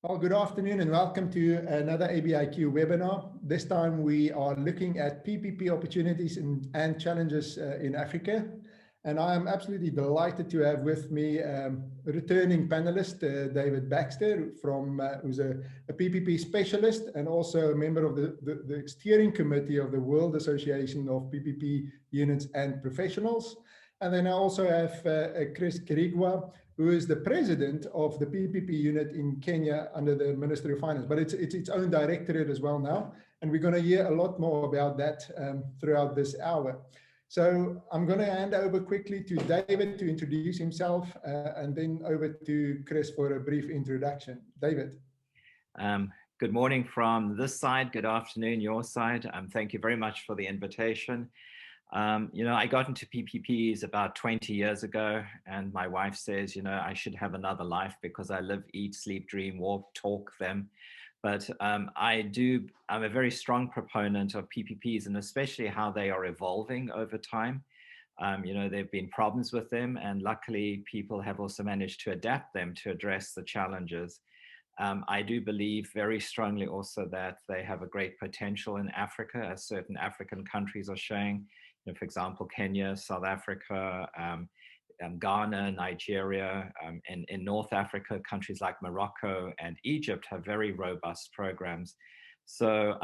Well, good afternoon and welcome to another ABiQ webinar. This time we are looking at PPP opportunities and challenges in Africa. And I am absolutely delighted to have with me a returning panelist, David Baxter, who's a PPP specialist and also a member of the steering committee of the World Association of PPP Units and Professionals. And then I also have Chris Kirigua, who is the president of the PPP unit in Kenya under the Ministry of Finance, but it's its own directorate as well now. And we're going to hear a lot more about that throughout this hour. So I'm going to hand over quickly to David to introduce himself and then over to Chris for a brief introduction. David. Good morning from this side. Good afternoon, your side. Thank you very much for the invitation. I got into PPPs about 20 years ago, and my wife says, I should have another life because I live, eat, sleep, dream, walk, talk them. But I'm a very strong proponent of PPPs and especially how they are evolving over time. There have been problems with them, and luckily people have also managed to adapt them to address the challenges. I do believe very strongly also that they have a great potential in Africa, as certain African countries are showing. For example, Kenya, South Africa, Ghana, Nigeria, and in North Africa, countries like Morocco and Egypt have very robust programs. So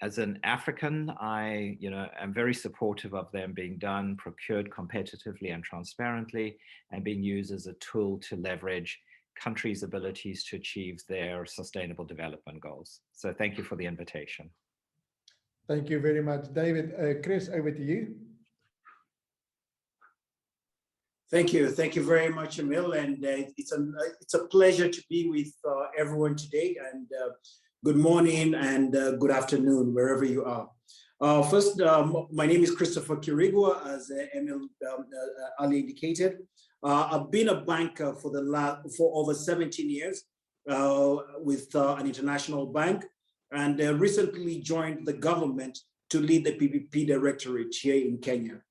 as an African, I am very supportive of them being done, procured competitively and transparently, and being used as a tool to leverage countries' abilities to achieve their sustainable development goals. So thank you for the invitation. Thank you very much, David. Chris, over to you. Thank you very much, Emil, and it's a pleasure to be with everyone today. And good morning and good afternoon, wherever you are. First, my name is Christopher Kirigua, as Emil Ali indicated. I've been a banker for over 17 years with an international bank, and recently joined the government to lead the PPP directorate here in Kenya.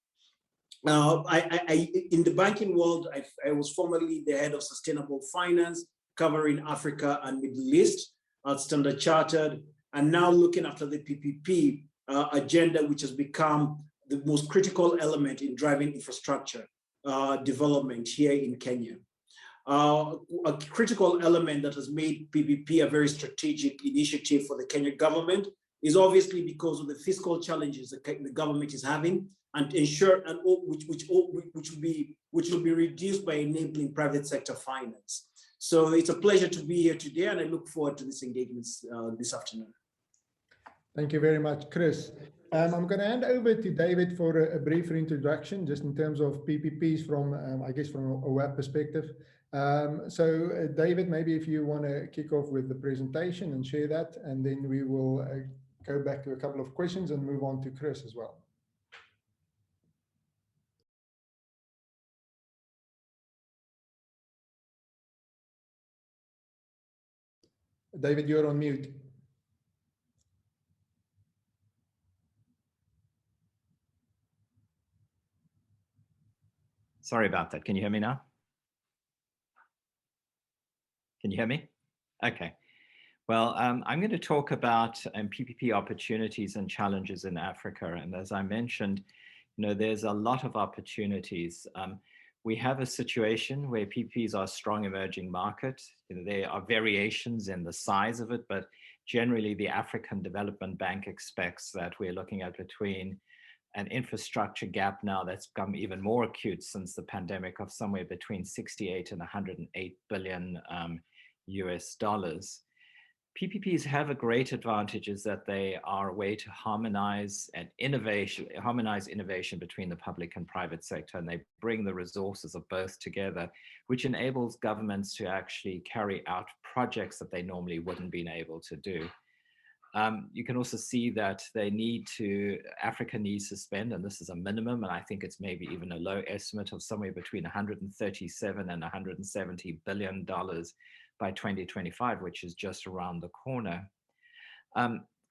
In the banking world, I was formerly the head of sustainable finance, covering Africa and Middle East at Standard Chartered, and now looking after the PPP agenda, which has become the most critical element in driving infrastructure development here in Kenya. A critical element that has made PPP a very strategic initiative for the Kenya government is obviously because of the fiscal challenges the government is having, and which will be reduced by enabling private sector finance. So it's a pleasure to be here today, and I look forward to this engagement this afternoon. Thank you very much, Chris. I'm going to hand over to David for a briefer introduction, just in terms of PPPs from, I guess, from a web perspective. So David, maybe if you want to kick off with the presentation and share that, and then we will go back to a couple of questions and move on to Chris as well. David, you're on mute. Sorry about that. Can you hear me now? Can you hear me? Okay. Well, I'm going to talk about PPP opportunities and challenges in Africa. And as I mentioned, there's a lot of opportunities. We have a situation where PPPs are a strong emerging market. There are variations in the size of it, but generally the African Development Bank expects that we're looking at between an infrastructure gap now that's become even more acute since the pandemic of somewhere between 68 and 108 billion US dollars. PPPs have a great advantage is that they are a way to harmonize innovation between the public and private sector, and they bring the resources of both together, which enables governments to actually carry out projects that they normally wouldn't been able to do. You can also see that Africa needs to spend, and this is a minimum, and I think it's maybe even a low estimate of somewhere between 137 and 170 billion dollars by 2025, which is just around the corner.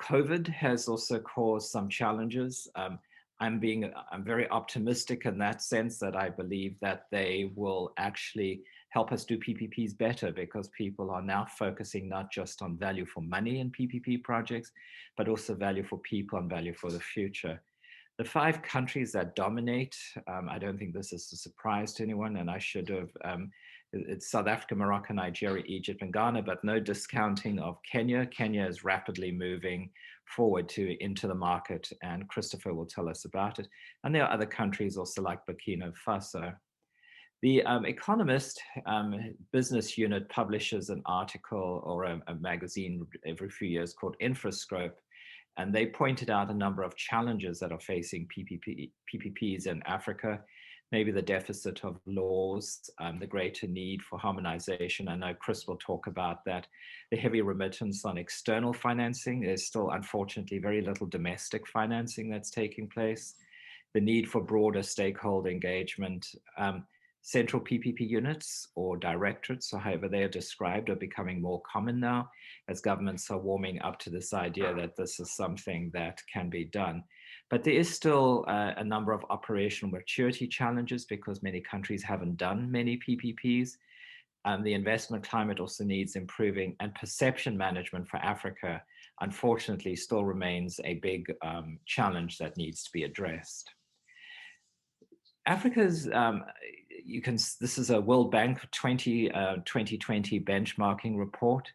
COVID has also caused some challenges. I'm very optimistic in that sense that I believe that they will actually help us do PPPs better, because people are now focusing not just on value for money in PPP projects, but also value for people and value for the future. The 5 countries that dominate, I don't think this is a surprise to anyone, and I should have, it's South Africa, Morocco, Nigeria, Egypt, and Ghana, but no discounting of Kenya. Kenya is rapidly moving forward into the market, and Christopher will tell us about it. And there are other countries also like Burkina Faso. The Economist business unit publishes an article or a magazine every few years called Infrascope, and they pointed out a number of challenges that are facing PPPs in Africa. Maybe the deficit of laws, the greater need for harmonization. I know Chris will talk about that. The heavy remittance on external financing. There's still, unfortunately, very little domestic financing that's taking place. The need for broader stakeholder engagement. Central PPP units or directorates, or however they are described, are becoming more common now as governments are warming up to this idea that this is something that can be done. But there is still a number of operational maturity challenges because many countries haven't done many PPPs. The investment climate also needs improving, and perception management for Africa, unfortunately, still remains a big challenge that needs to be addressed. Africa's, this is a World Bank 2020 benchmarking report,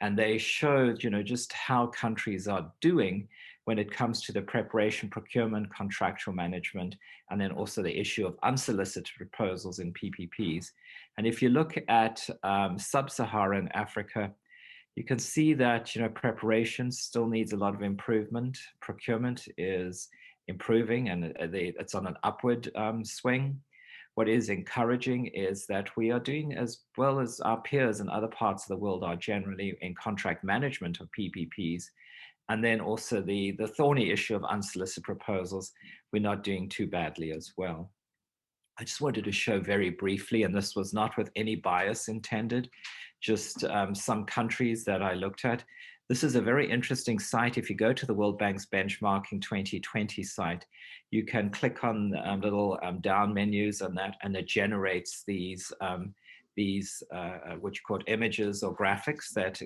and they showed, just how countries are doing when it comes to the preparation, procurement, contractual management, and then also the issue of unsolicited proposals in PPPs. And if you look at sub-Saharan Africa, you can see that, preparation still needs a lot of improvement. Procurement is improving, and it's on an upward swing. What is encouraging is that we are doing as well as our peers in other parts of the world are generally in contract management of PPPs. And then also the thorny issue of unsolicited proposals, we're not doing too badly as well. I just wanted to show very briefly, and this was not with any bias intended, just some countries that I looked at. This is a very interesting site. If you go to the World Bank's Benchmarking 2020 site, you can click on little down menus on that, and it generates these what you call images or graphics that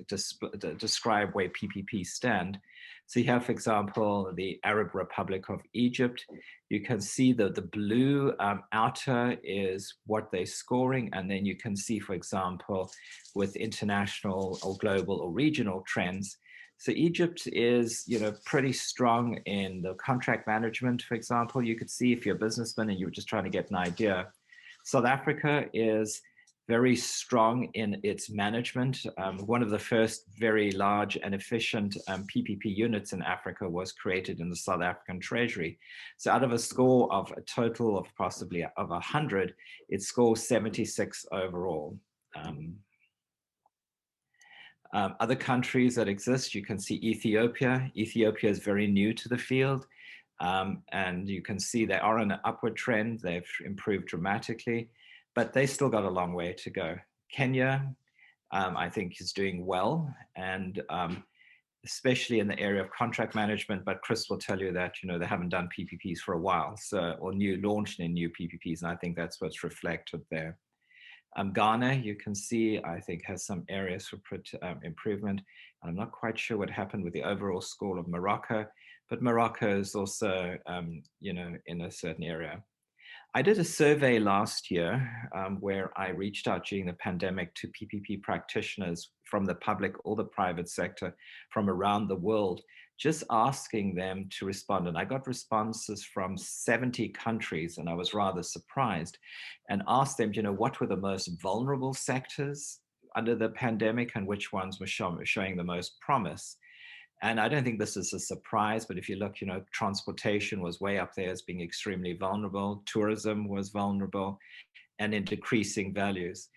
describe where PPPs stand. So you have, for example, the Arab Republic of Egypt. You can see that the blue outer is what they're scoring. And then you can see, for example, with international or global or regional trends. So Egypt is, pretty strong in the contract management, for example. You could see if you're a businessman and you're just trying to get an idea. South Africa is very strong in its management. One of the first very large and efficient PPP units in Africa was created in the South African Treasury. So out of a score of a total of possibly of 100, it scores 76 overall. Other countries that exist, you can see Ethiopia. Ethiopia is very new to the field. And you can see they are on an upward trend. They've improved dramatically, but they still got a long way to go. Kenya, I think, is doing well, and especially in the area of contract management, but Chris will tell you that, they haven't done PPPs for a while, or launched in new PPPs, and I think that's what's reflected there. Ghana, you can see, I think, has some areas for improvement. I'm not quite sure what happened with the overall score of Morocco, but Morocco is also, in a certain area. I did a survey last year where I reached out during the pandemic to PPP practitioners from the public or the private sector from around the world, just asking them to respond. And I got responses from 70 countries, and I was rather surprised, and asked them, what were the most vulnerable sectors under the pandemic and which ones were showing the most promise. And I don't think this is a surprise, but if you look, transportation was way up there as being extremely vulnerable. Tourism was vulnerable and in decreasing values.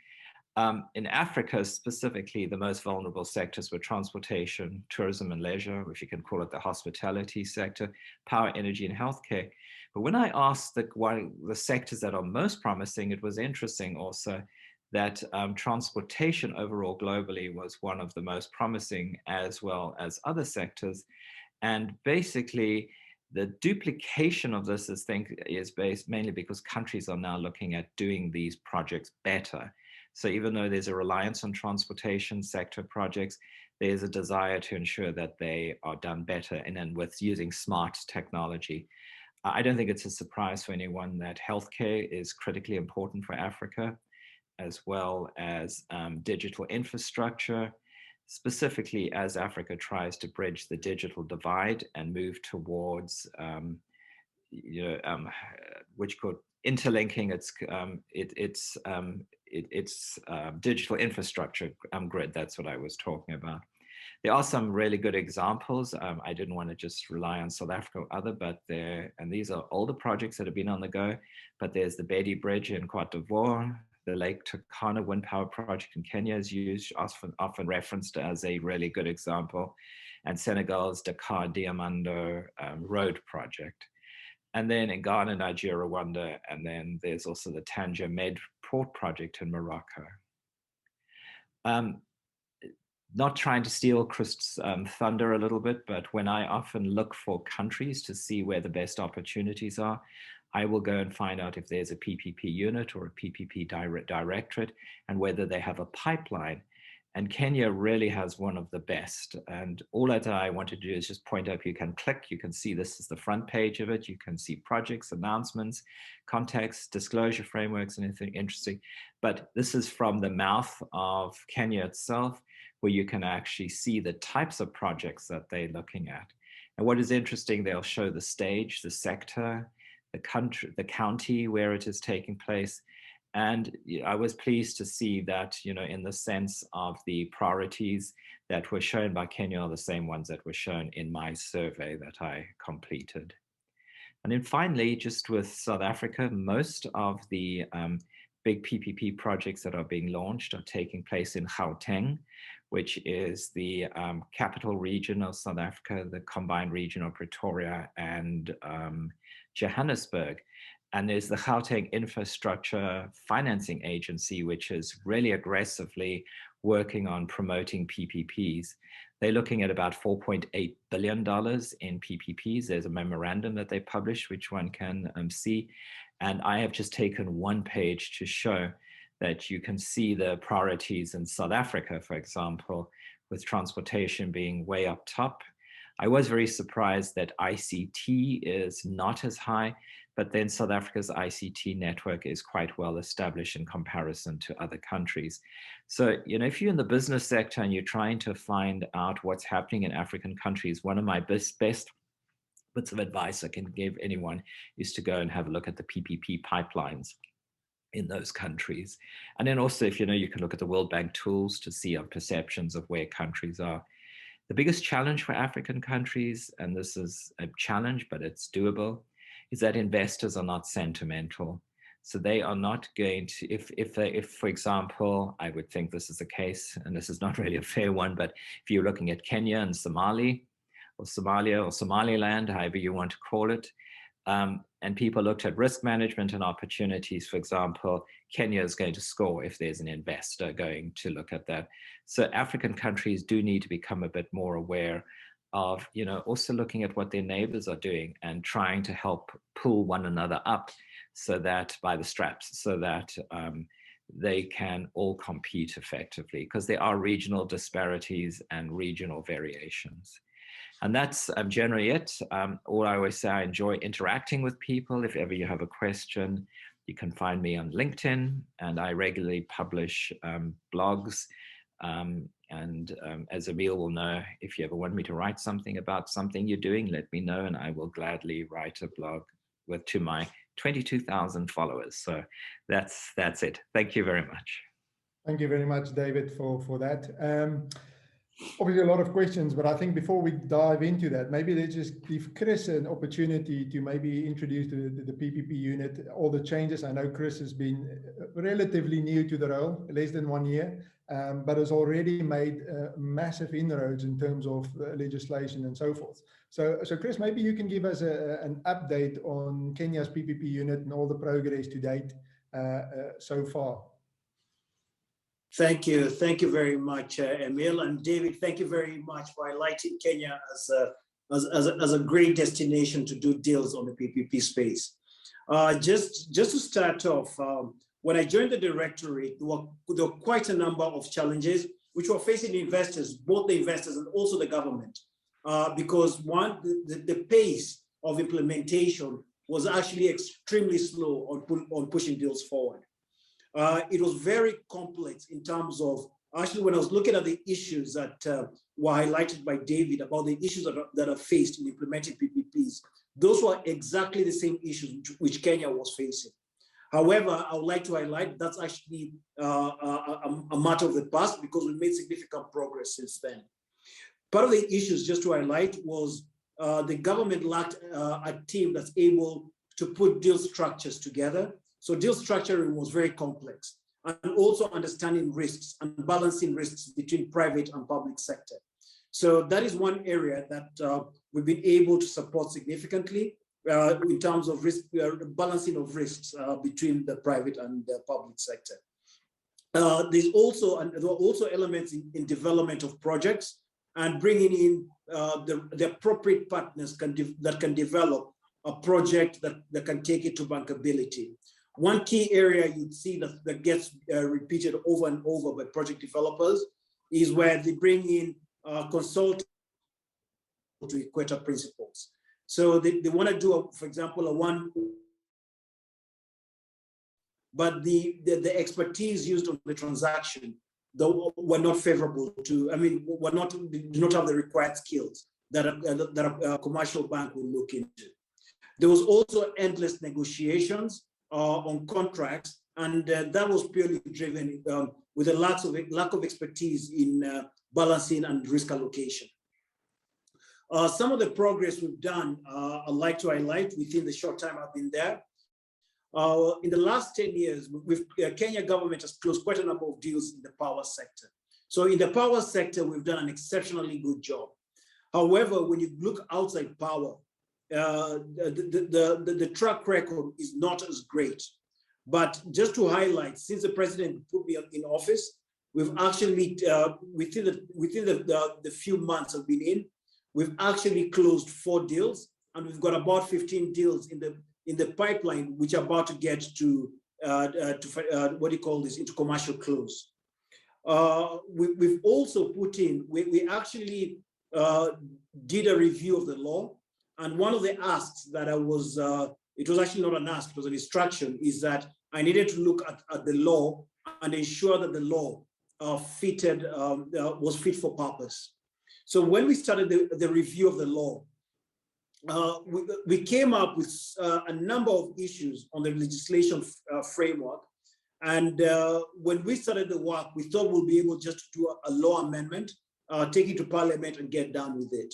In Africa, specifically, the most vulnerable sectors were transportation, tourism and leisure, if you can call it the hospitality sector, power, energy, and healthcare. But when I asked the sectors that are most promising, it was interesting also that transportation overall globally was one of the most promising, as well as other sectors. And basically, the duplication of this is based mainly because countries are now looking at doing these projects better. So even though there's a reliance on transportation sector projects, there's a desire to ensure that they are done better and with using smart technology. I don't think it's a surprise for anyone that healthcare is critically important for Africa, as well as digital infrastructure, specifically as Africa tries to bridge the digital divide and move towards, which could interlinking its digital infrastructure grid. That's what I was talking about. There are some really good examples. I didn't want to just rely on South Africa or other, but and these are older projects that have been on the go, but there's the Bedi Bridge in Cote d'Ivoire, the Lake Turkana wind power project in Kenya is used, often referenced as a really good example, and Senegal's Dakar Diamando road project. And then in Ghana, Nigeria, Rwanda, and then there's also the Tanja Med port project in Morocco. Not trying to steal Chris's thunder a little bit, but when I often look for countries to see where the best opportunities are, I will go and find out if there's a PPP unit or a PPP directorate and whether they have a pipeline. And Kenya really has one of the best. And all that I want to do is just point up, you can click, you can see this is the front page of it. You can see projects, announcements, contexts, disclosure frameworks, anything interesting. But this is from the mouth of Kenya itself, where you can actually see the types of projects that they're looking at. And what is interesting, they'll show the stage, the sector, the country, the county where it is taking place. And I was pleased to see that, in the sense of the priorities that were shown by Kenya are the same ones that were shown in my survey that I completed. And then finally, just with South Africa, most of the big PPP projects that are being launched are taking place in Gauteng, which is the capital region of South Africa, the combined region of Pretoria and Johannesburg. And there's the Gauteng Infrastructure Financing Agency, which is really aggressively working on promoting PPPs. They're looking at about $4.8 billion in PPPs. There's a memorandum that they published, which one can see. And I have just taken one page to show that you can see the priorities in South Africa, for example, with transportation being way up top. I was very surprised that ICT is not as high, but then South Africa's ICT network is quite well established in comparison to other countries. So, if you're in the business sector and you're trying to find out what's happening in African countries, one of my best bits of advice I can give anyone is to go and have a look at the PPP pipelines in those countries. And then also, if you can look at the World Bank tools to see our perceptions of where countries are. The biggest challenge for African countries, and this is a challenge, but it's doable, is that investors are not sentimental. So they are not going to, if for example, I would think this is the case, and this is not really a fair one, but if you're looking at Kenya and Somalia or Somaliland, however you want to call it, and people looked at risk management and opportunities, for example, Kenya is going to score if there's an investor going to look at that. So African countries do need to become a bit more aware of, also looking at what their neighbors are doing and trying to help pull one another up so that by the straps, so that they can all compete effectively, because there are regional disparities and regional variations. And that's generally it. All I always say, I enjoy interacting with people. If ever you have a question, you can find me on LinkedIn, and I regularly publish blogs. And as Emil will know, if you ever want me to write something about something you're doing, let me know, and I will gladly write a blog to my 22,000 followers. So that's it. Thank you very much. Thank you very much, David, for that. Obviously a lot of questions, but I think before we dive into that, maybe let's just give Chris an opportunity to maybe introduce the PPP unit, all the changes. I know Chris has been relatively new to the role, less than 1 year, but has already made massive inroads in terms of legislation and so forth. So Chris, maybe you can give us an update on Kenya's PPP unit and all the progress to date so far. Thank you very much, Emil, and David. Thank you very much for highlighting Kenya as a great destination to do deals on the PPP space. Just to start off, when I joined the directorate, there were quite a number of challenges which were facing investors, both the investors and also the government, because one, the pace of implementation was actually extremely slow on pushing deals forward. It was very complex in terms of, actually, when I was looking at the issues that were highlighted by David about the issues that are faced in implementing PPPs, those were exactly the same issues which Kenya was facing. However, I would like to highlight that's actually a matter of the past because we made significant progress since then. Part of the issues, just to highlight, was the government lacked a team that's able to put deal structures together. So deal structuring was very complex, and also understanding risks and balancing risks between private and public sector. So that is one area that we've been able to support significantly in terms of risk, balancing of risks between the private and the public sector. There were also elements in development of projects and bringing in the appropriate partners that can develop a project that can take it to bankability. One key area you'd see that gets repeated over and over by project developers is where they bring in consultants to Equator principles. So they want to do, for example, but the expertise used on the transaction were not favorable to, do not have the required skills that a commercial bank will look into. There was also endless negotiations on contracts, and that was purely driven with a lack of expertise in balancing and risk allocation. Some of the progress we've done, I'd like to highlight within the short time I've been there. In the last 10 years, Kenya government has closed quite a number of deals in the power sector. So in the power sector, we've done an exceptionally good job. However, when you look outside power, the track record is not as great. But just to highlight, since the president put me in office, we've actually, within the few months I've been in, we've actually closed 4 deals, and we've got about 15 deals in the pipeline, which are about to get to into commercial close. We've also put in, we actually did a review of the law, and one of the asks that I was, it was actually not an ask, it was an instruction, is that I needed to look at the law and ensure that the law was fit for purpose. So when we started the review of the law, we came up with a number of issues on the legislation framework. And when we started the work, we thought we'll be able just to do a law amendment, take it to parliament and get done with it.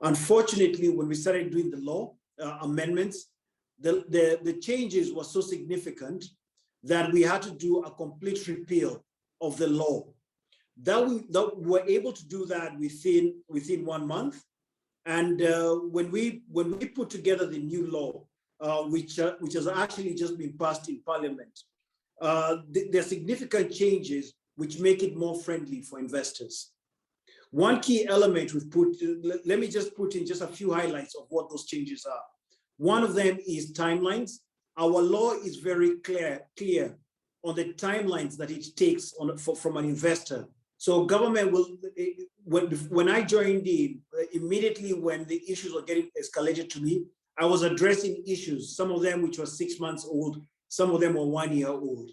Unfortunately, when we started doing the law amendments, the changes were so significant that we had to do a complete repeal of the law. We were able to do that within 1 month. And when we put together the new law, which has actually just been passed in parliament, there are significant changes which make it more friendly for investors. One key element we've put, let me just put in just a few highlights of what those changes are. One of them is timelines. Our law is very clear on the timelines that it takes from an investor. So government will, when I joined in, immediately when the issues were getting escalated to me, I was addressing issues, some of them which were 6 months old, some of them were 1 year old.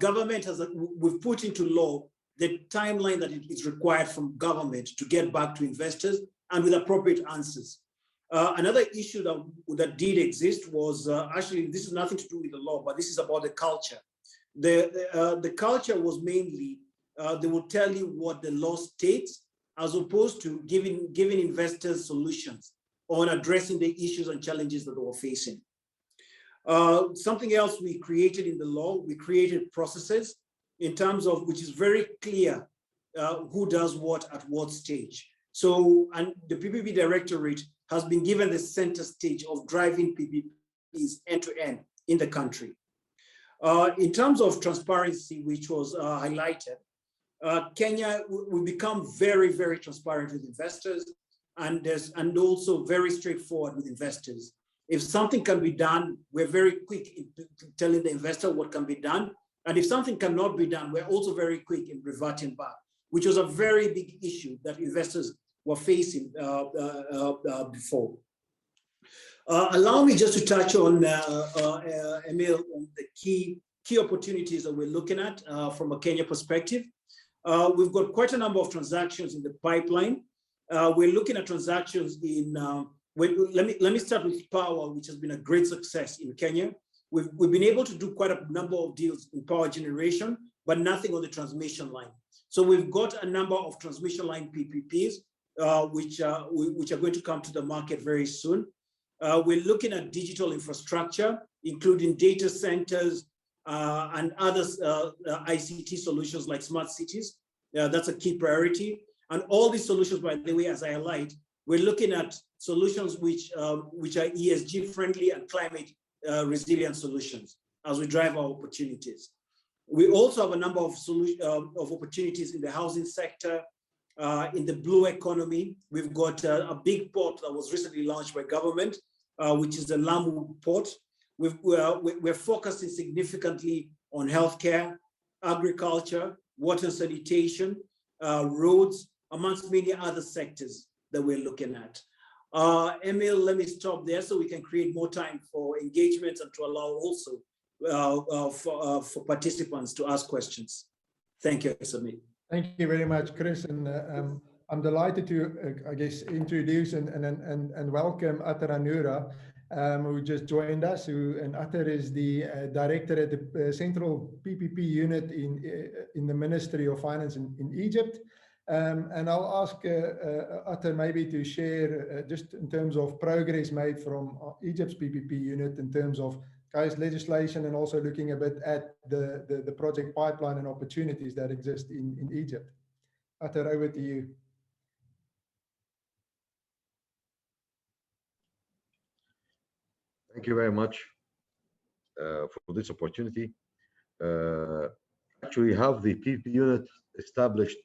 Government we've put into law the timeline that is required from government to get back to investors and with appropriate answers. Another issue that did exist was, actually, this is nothing to do with the law, but this is about the culture. The culture was mainly, they will tell you what the law states, as opposed to giving investors solutions on addressing the issues and challenges that they were facing. Something else we created in the law, we created processes in terms of, which is very clear who does what at what stage. So, and the PPP Directorate has been given the center stage of driving PPPs end to end in the country. In terms of transparency, which was highlighted, Kenya will become very, very transparent with investors and also very straightforward with investors. If something can be done, we're very quick in telling the investor what can be done. And if something cannot be done, we're also very quick in reverting back, which was a very big issue that investors were facing before. Allow me just to touch on, Emil, on the key opportunities that we're looking at from a Kenya perspective. We've got quite a number of transactions in the pipeline. We're looking at transactions in, let me start with power, which has been a great success in Kenya. We've been able to do quite a number of deals in power generation, but nothing on the transmission line. So we've got a number of transmission line PPPs, which are going to come to the market very soon. We're looking at digital infrastructure, including data centers and other ICT solutions like smart cities. That's a key priority. And all these solutions, by the way, as I highlight, we're looking at solutions which are ESG friendly and climate resilient solutions as we drive our opportunities. We also have a number of opportunities in the housing sector, in the blue economy. We've got a big port that was recently launched by government, which is the Lamu port. We're focusing significantly on healthcare, agriculture, water and sanitation, roads, amongst many other sectors that we're looking at. Emil, let me stop there so we can create more time for engagement and to allow also for participants to ask questions. Thank you, Samir. Thank you very much, Chris. And I'm delighted to, I guess, introduce and welcome Atter Hannoura, who just joined us. And Atter is the director at the Central PPP unit in the Ministry of Finance in Egypt. And I'll ask Atter maybe to share just in terms of progress made from Egypt's PPP unit in terms of case legislation and also looking a bit at the project pipeline and opportunities that exist in Egypt. Atter, over to you. Thank you very much for this opportunity. Actually, have the PPP unit established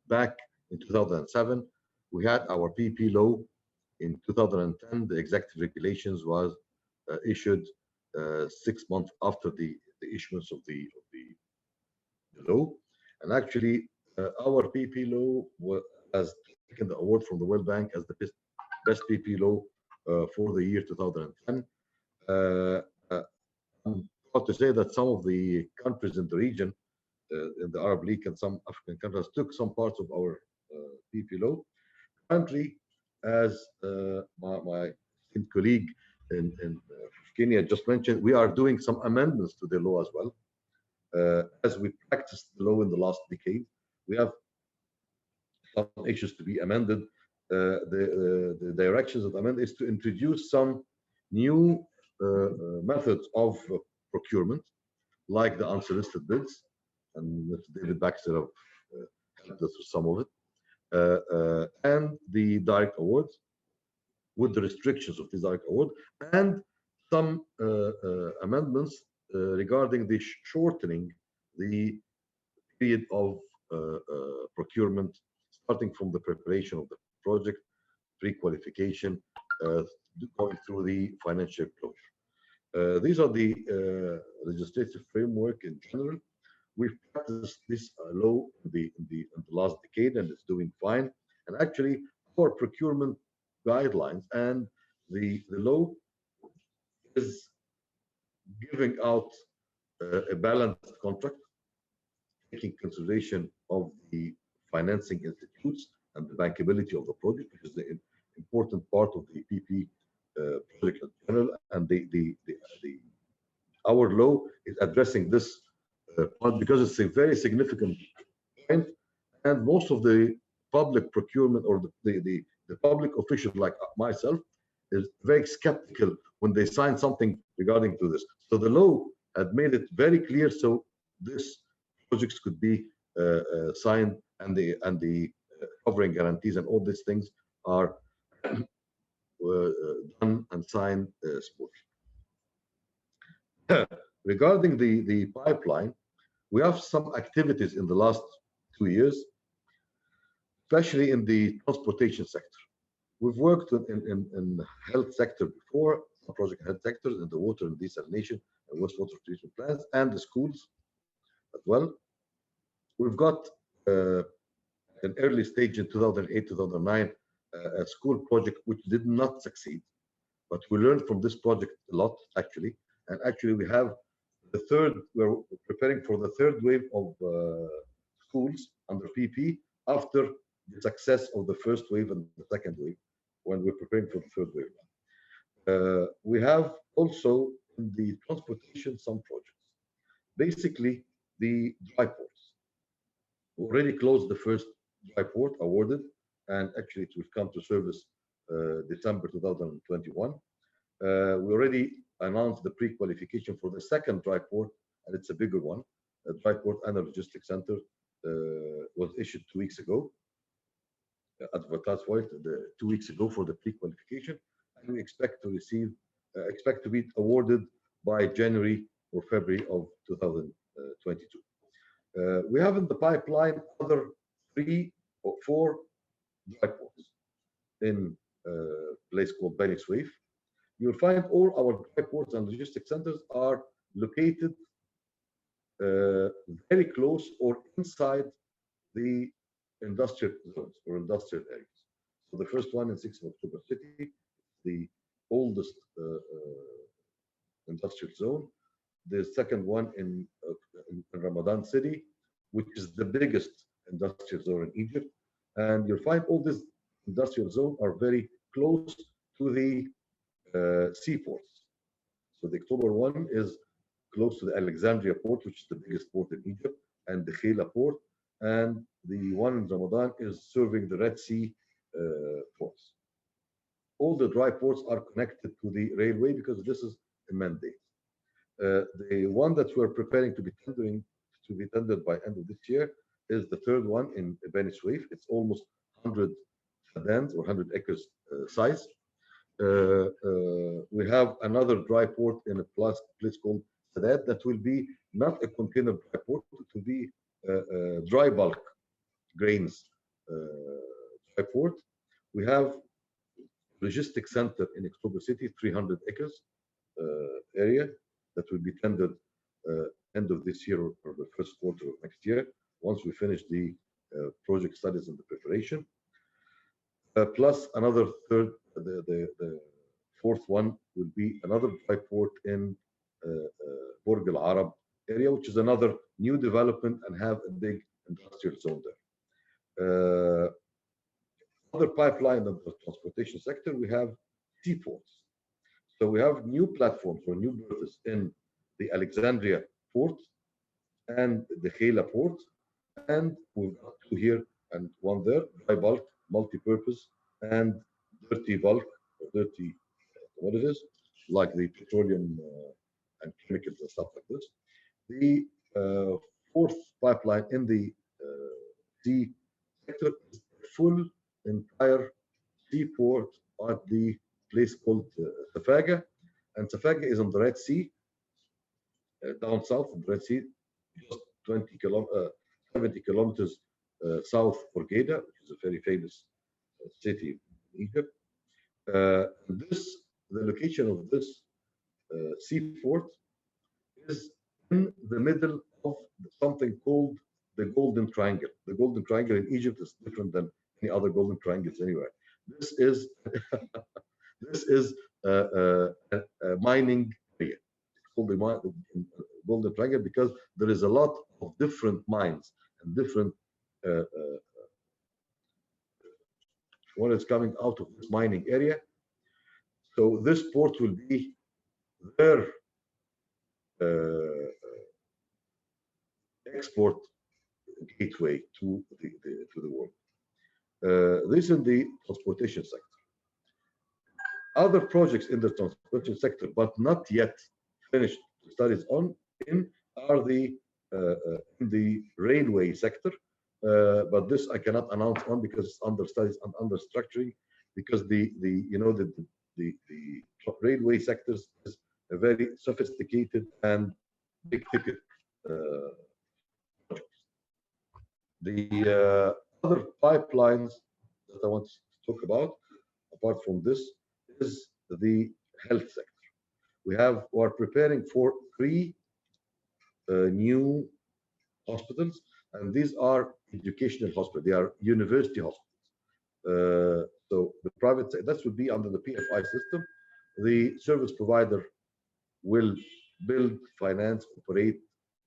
back in 2007. We had our PPP law in 2010. The executive regulations was issued 6 months after the issuance of the law. And actually, our PPP law has taken the award from the World Bank as the best PPP law for the year 2010. I'm proud to say that some of the countries in the region, in the Arab League and some African countries, took some parts of our PPP law. Currently, as my colleague in Kenya just mentioned, we are doing some amendments to the law as well. As we practiced the law in the last decade, we have some issues to be amended. The directions of the amendment is to introduce some new methods of procurement, like the unsolicited bids, and Mr. David Baxter helped us with some of it, and the direct awards, with the restrictions of this direct award, and some amendments regarding the shortening the period of procurement, starting from the preparation of the project, pre-qualification, going through the financial closure. These are the legislative framework in general. We've practiced this law in the last decade, and it's doing fine. And actually, our procurement guidelines and the law is giving out a balanced contract, taking consideration of the financing institutes and the bankability of the project, which is the important part of the PP project in general. And our law is addressing this point because it's a very significant point, and most of the public procurement or the public officials like myself is very skeptical when they sign something regarding to this. So the law had made it very clear, so this projects could be signed, and the covering guarantees and all these things are done and signed smoothly. Regarding the pipeline, we have some activities in the last 2 years, especially in the transportation sector. We've worked in the health sector before, some project health sectors in the water and desalination and wastewater treatment plants and the schools as well. We've got an early stage in 2008, 2009, a school project which did not succeed, but we learned from this project a lot actually. And actually we have we're preparing for the third wave of schools under PP after the success of the first wave and the second wave, when we're preparing for the third wave. We have also in the transportation some projects. Basically, the dry ports. We already closed the first dry port awarded, and actually it will come to service December 2021. We already announced the pre-qualification for the second dry port, and it's a bigger one. A dry port and a logistics center was issued 2 weeks ago. Advertised for it 2 weeks ago for the pre-qualification, and we expect to receive, expect to be awarded by January or February of 2022. We have in the pipeline other 3 or 4 dry ports in a place called Beni Suef. You'll find all our dry ports and logistics centers are located very close or inside the industrial zones or industrial areas. So the first one in 6th October City, the oldest industrial zone. The second one in Ramadan City, which is the biggest industrial zone in Egypt. And you'll find all these industrial zones are very close to the seaports. So the October one is close to the Alexandria port, which is the biggest port in Egypt, and the Khela port. And the one in Ramadan is serving the Red Sea ports. All the dry ports are connected to the railway because this is a mandate. The one that we're preparing to be tendered by end of this year is the third one in Beni Suef. It's almost 100 fadans or 100 acres size. We have another dry port in a place called Sadat that will be not a container dry port, it will be dry bulk grains dry port. We have logistics center in October City, 300 acres area that will be tendered end of this year or the first quarter of next year, once we finish the project studies and the preparation. Plus another third, the fourth one will be another dry port in Burj Al Arab area, which is another new development and have a big industrial zone there. Other pipeline of the transportation sector, we have seaports. So we have new platforms or new berths in the Alexandria port and the Khela port, and we've got 2 here and 1 there, dry bulk, multi-purpose, and dirty bulk, or dirty commodities, like the petroleum and chemicals and stuff like this. The fourth pipeline in the sea sector is full entire seaport at the place called Safaga, and Safaga is on the Red Sea, down south of the Red Sea, just 70 kilometers south of Geda, which is a very famous city in Egypt. The location of this seaport is in the middle of something called the Golden Triangle. The Golden Triangle in Egypt is different than any other golden triangles anywhere. This is this is a mining area. It's called the Golden Triangle because there is a lot of different mines and different what is coming out of this mining area. So this port will be their export gateway to the world. This is the transportation sector. Other projects in the transportation sector, but not yet finished studies on are the in the railway sector. But this I cannot announce on because it's under studies and under structuring, because the railway sectors is a very sophisticated and big ticket projects. The other pipelines that I want to talk about, apart from this is the health sector. We are preparing for 3 new hospitals, and these are educational hospitals. They are university hospitals. So the private sector, that would be under the PFI system. The service provider will build, finance, operate,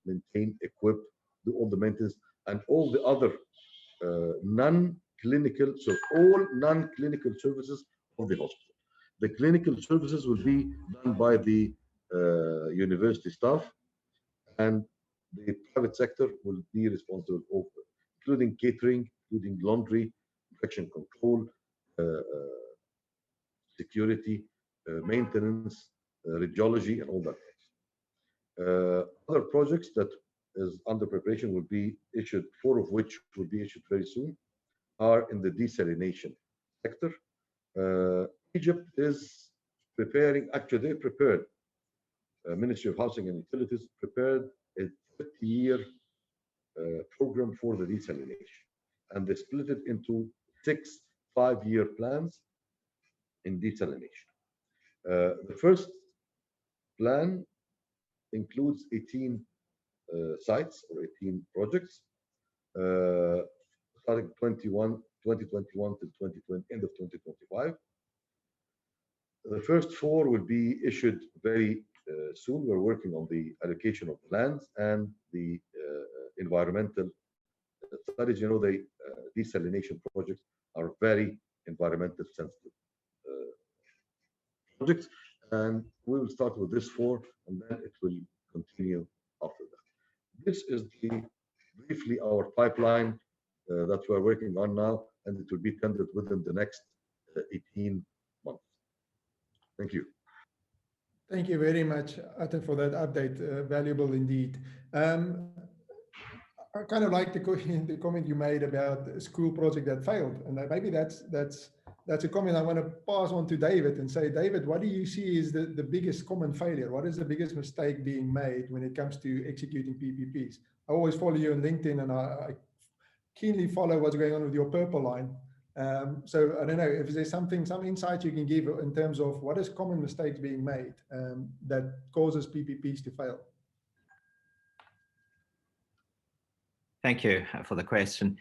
maintain, equip, do all the maintenance, and all the other non-clinical, so all non-clinical services of the hospital. The clinical services will be done by the university staff, and the private sector will be responsible for, including catering, including laundry, infection control, security, maintenance, radiology, and all that. Other projects that is under preparation will be issued, 4 of which will be issued very soon, are in the desalination sector. Egypt is preparing, actually they prepared, Ministry of Housing and Utilities prepared a 30-year program for the desalination. And they split it into 6 5-year plans in desalination. The first plan includes 18 sites or 18 projects, starting 2021 to 2020, end of 2025. The first 4 will be issued very soon. We're working on the allocation of lands and the environmental studies. You know, the desalination projects are very environmental sensitive projects, and we will start with this 4, and then it will continue after that. This is briefly our pipeline that we're working on now, and it will be tendered within the next 18 months. Thank you. Thank you very much, Atter, for that update. Valuable indeed. I kind of like the comment you made about a school project that failed, and maybe that's a comment I want to pass on to David and say, David, what do you see is the biggest common failure? What is the biggest mistake being made when it comes to executing PPPs? I always follow you on LinkedIn, and I keenly follow what's going on with your purple line. So I don't know if there's some insight you can give in terms of what is common mistakes being made that causes PPPs to fail. Thank you for the question.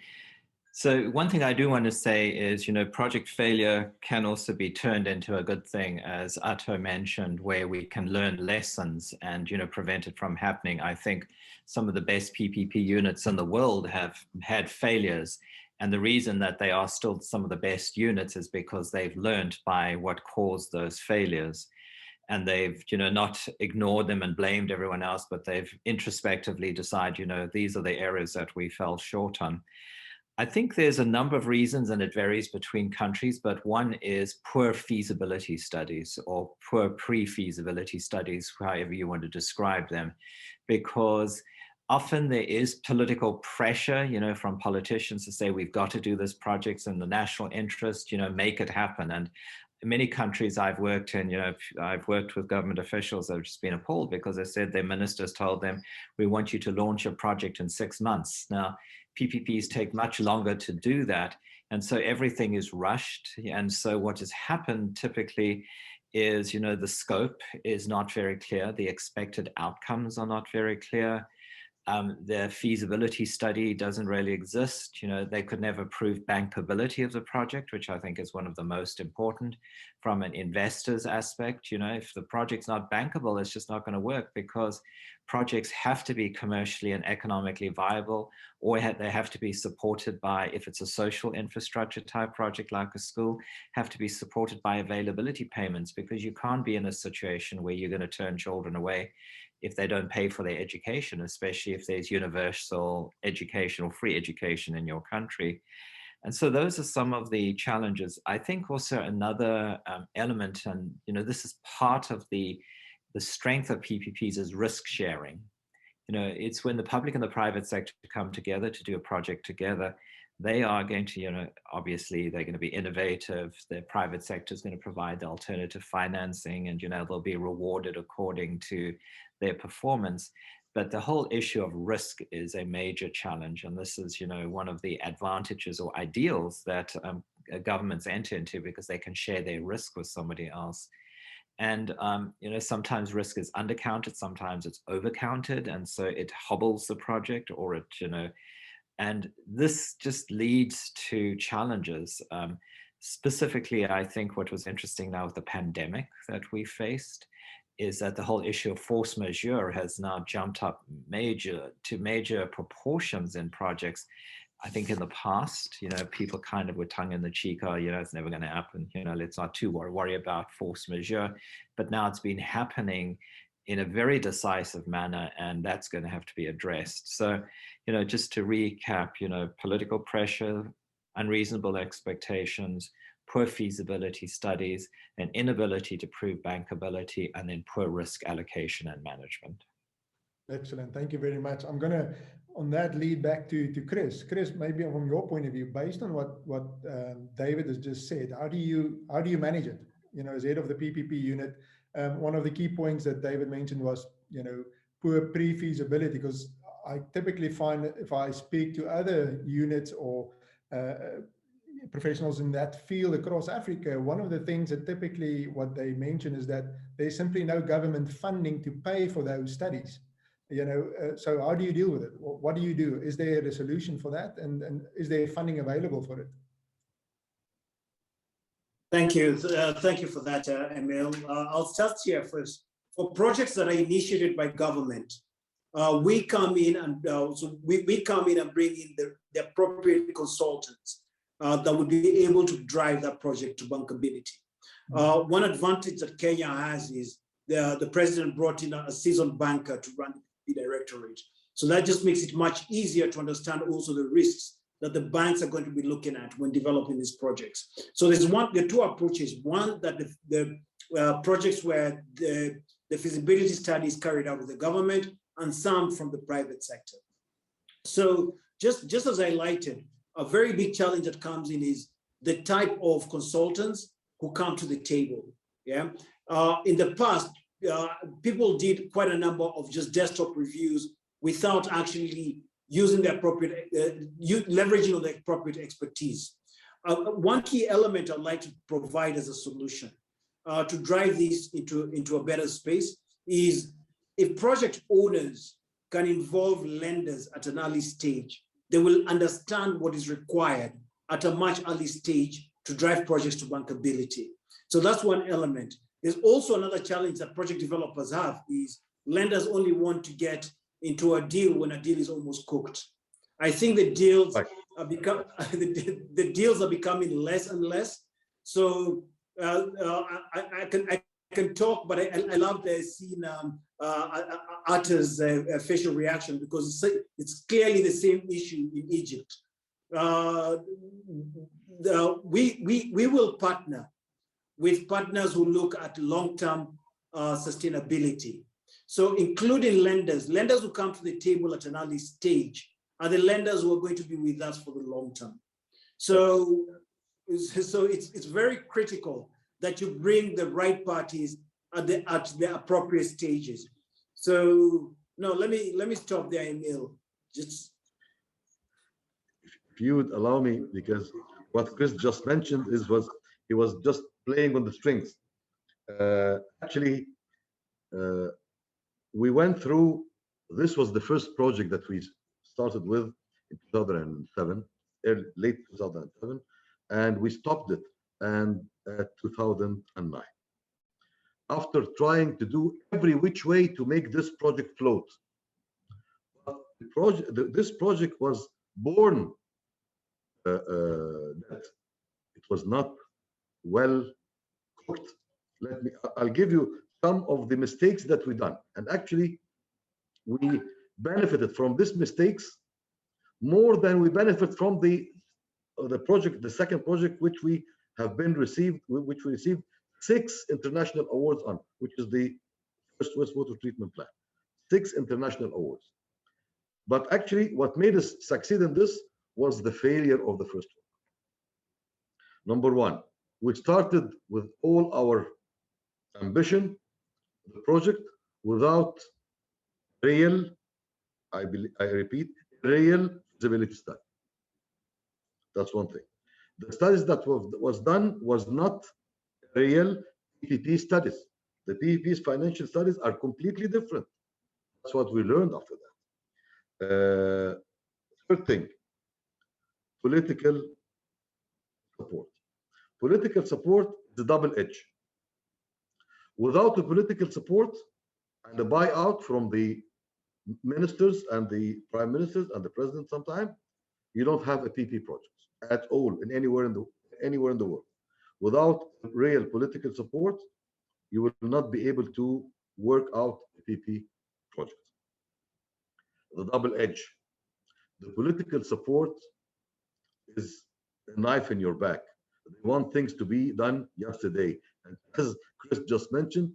So one thing I do want to say is, you know, project failure can also be turned into a good thing, as Atter mentioned, where we can learn lessons and, you know, prevent it from happening. I think some of the best PPP units in the world have had failures. And the reason that they are still some of the best units is because they've learned by what caused those failures. And they've, you know, not ignored them and blamed everyone else, but they've introspectively decided, you know, these are the areas that we fell short on. I think there's a number of reasons, and it varies between countries, but one is poor feasibility studies or poor pre-feasibility studies, however you want to describe them, because often there is political pressure, you know, from politicians to say, we've got to do this project in the national interest, you know, make it happen. And in many countries I've worked in, you know, I've worked with government officials that have just been appalled because they said their ministers told them, we want you to launch a project in 6 months. Now, PPPs take much longer to do that. And so everything is rushed. And so what has happened typically is, you know, the scope is not very clear. The expected outcomes are not very clear. The feasibility study doesn't really exist. You know, they could never prove bankability of the project, which I think is one of the most important from an investor's aspect. You know, if the project's not bankable, it's just not going to work, because projects have to be commercially and economically viable, or they have to be supported by, if it's a social infrastructure type project like a school, have to be supported by availability payments, because you can't be in a situation where you're going to turn children away if they don't pay for their education, especially if there's universal education or free education in your country. And so those are some of the challenges. I think also another element, and you know, this is part of the strength of PPPs, is risk sharing. You know, it's when the public and the private sector come together to do a project together, they are going to, you know, obviously they're going to be innovative. The private sector is going to provide the alternative financing, and, you know, they'll be rewarded according to their performance. But the whole issue of risk is a major challenge. And this is, you know, one of the advantages or ideals that governments enter into because they can share their risk with somebody else. And, you know, sometimes risk is undercounted, sometimes it's overcounted. And so it hobbles the project, or it, you know, and this just leads to challenges. Specifically, I think what was interesting now with the pandemic that we faced is that the whole issue of force majeure has now jumped up to major proportions in projects. I think in the past, you know, people kind of were tongue in the cheek, oh, you know, it's never going to happen. You know, let's not too worry about force majeure. But now it's been happening in a very decisive manner, and that's going to have to be addressed. So, you know, just to recap, you know, political pressure, unreasonable expectations, poor feasibility studies, an inability to prove bankability, and then poor risk allocation and management. Excellent. Thank you very much. I'm going to, on that, lead back to Chris. Chris, maybe from your point of view, based on what David has just said, how do you manage it? You know, as head of the PPP unit, one of the key points that David mentioned was, you know, poor pre-feasibility, because I typically find that if I speak to other units or professionals in that field across Africa, one of the things that typically what they mention is that there's simply no government funding to pay for those studies. You know, so how do you deal with it? What do you do? Is there a solution for that? And is there funding available for it? Thank you. Thank you for that, Emil. I'll start here first. For projects that are initiated by government, we come in and we come in and bring in the appropriate consultants that would be able to drive that project to bankability. One advantage that Kenya has is the president brought in a seasoned banker to run the directorate. So that just makes it much easier to understand also the risks that the banks are going to be looking at when developing these projects. So there are two approaches. One, that the projects where the feasibility study is carried out with the government, and some from the private sector. So just as I highlighted, a very big challenge that comes in is the type of consultants who come to the table. Yeah, in the past, people did quite a number of just desktop reviews without actually using the appropriate, leveraging on the appropriate expertise. One key element I'd like to provide as a solution to drive this into a better space is if project owners can involve lenders at an early stage, they will understand what is required at a much early stage to drive projects to bankability. So that's one element. There's also another challenge that project developers have is lenders only want to get into a deal when a deal is almost cooked. I think the deals are the deals are becoming less and less. So I can talk, but I love seeing Atter's facial reaction, because it's clearly the same issue in Egypt. We will partner with partners who look at long-term sustainability. So including lenders who come to the table at an early stage are the lenders who are going to be with us for the long term. So it's very critical that you bring the right parties at the appropriate stages. So no, let me stop there, Emil. Just if you would allow me, because what Chris just mentioned he was just playing on the strings. Actually, we went through. This was the first project that we started with in 2007, late 2007, and we stopped it and at 2009. After trying to do every which way to make this project float, but this project was born that it was not well cooked. I'll give you some of the mistakes that we done, and actually we benefited from these mistakes more than we benefit from the project, the second project, which we received 6 international awards on, which is the first wastewater treatment plant. 6 international awards. But actually, what made us succeed in this was the failure of the first one. Number one, we started with all our ambition, the project, without real, I repeat, real feasibility study. That's one thing. The studies that was done was not real PPP studies. The PPP's financial studies are completely different. That's what we learned after that. Third thing, political support. Political support is a double edge. Without the political support and the buyout from the ministers and the prime ministers and the president sometimes, you don't have a PP project at all in anywhere in the world. Without real political support, you will not be able to work out a PP project. The double edge. The political support is a knife in your back. They want things to be done yesterday. And as Chris just mentioned,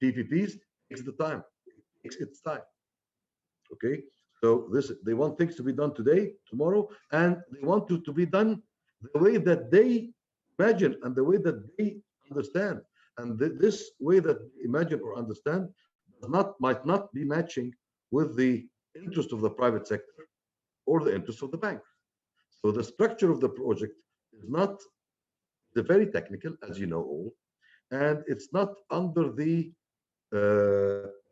PPPs takes the time. It takes its time. Okay? So they want things to be done today, tomorrow, and they want it to be done the way that they imagine and the way that they understand. And this way that they imagine or understand might not be matching with the interest of the private sector or the interest of the bank. So the structure of the project is not very technical, as you know all, and it's not under the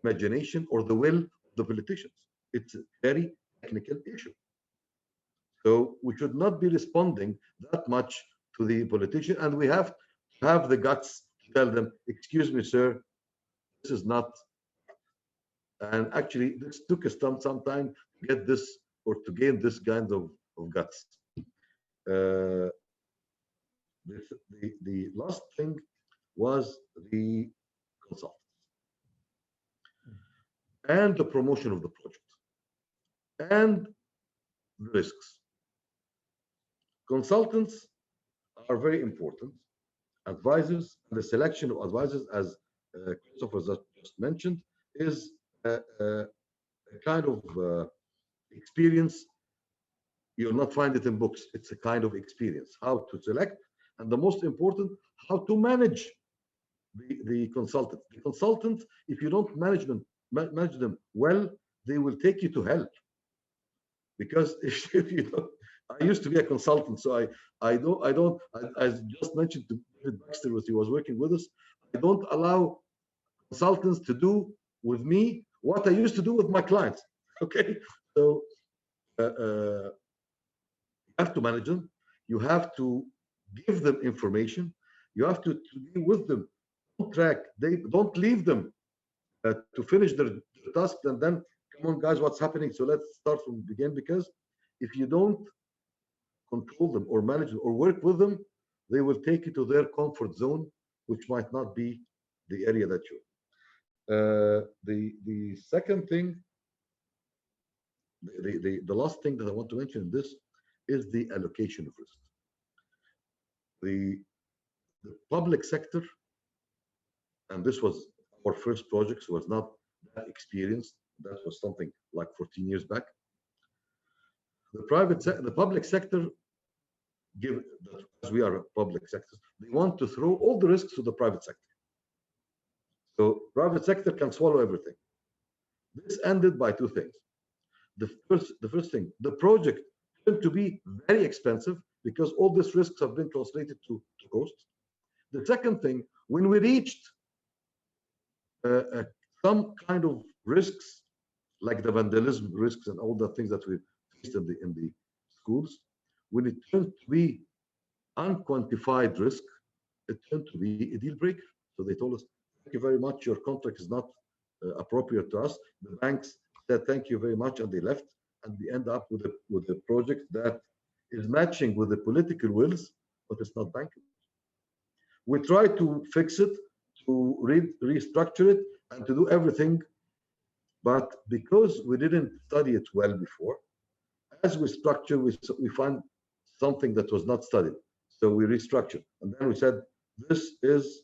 imagination or the will of the politicians. It's a very technical issue. So we should not be responding that much to the politician, and we have to have the guts to tell them, excuse me, sir, this is not. And actually, this took us some time to get this or to gain this kind of guts. The last thing was the consultants and the promotion of the project and risks. Consultants are very important. Advisors, and the selection of advisors, as Christopher just mentioned, is a kind of experience. You'll not find it in books. It's a kind of experience, how to select, and the most important, how to manage the consultant. The consultant, if you don't manage them well, they will take you to hell. Because if you don't, I used to be a consultant, so I just mentioned to David Baxter, as he was working with us, I don't allow consultants to do with me what I used to do with my clients. Okay, so you have to manage them. You have to give them information. You have to be with them on track. They don't leave them to finish their task and then, come on, guys, what's happening? So let's start from the beginning. Because if you don't control them or manage them or work with them, they will take you to their comfort zone, which might not be the area that you're. The second thing, the last thing that I want to mention in this is the allocation of risk. The public sector, and this was our first project, so was not that experienced. That was something like 14 years back. The public sector, as we are a public sector, they want to throw all the risks to the private sector. So private sector can swallow everything. This ended by two things. The first thing, the project turned to be very expensive because all these risks have been translated to costs. The second thing, when we reached some kind of risks, like the vandalism risks and all the things that we faced in the schools, when it turned to be unquantified risk, it turned to be a deal breaker. So they told us, thank you very much, your contract is not appropriate to us. The banks said thank you very much, and they left, and we end up with a project that is matching with the political wills, but it's not bankable. We try to fix it, to restructure it, and to do everything, but because we didn't study it well before, as we structure, we find something that was not studied, so we restructured, and then we said, this is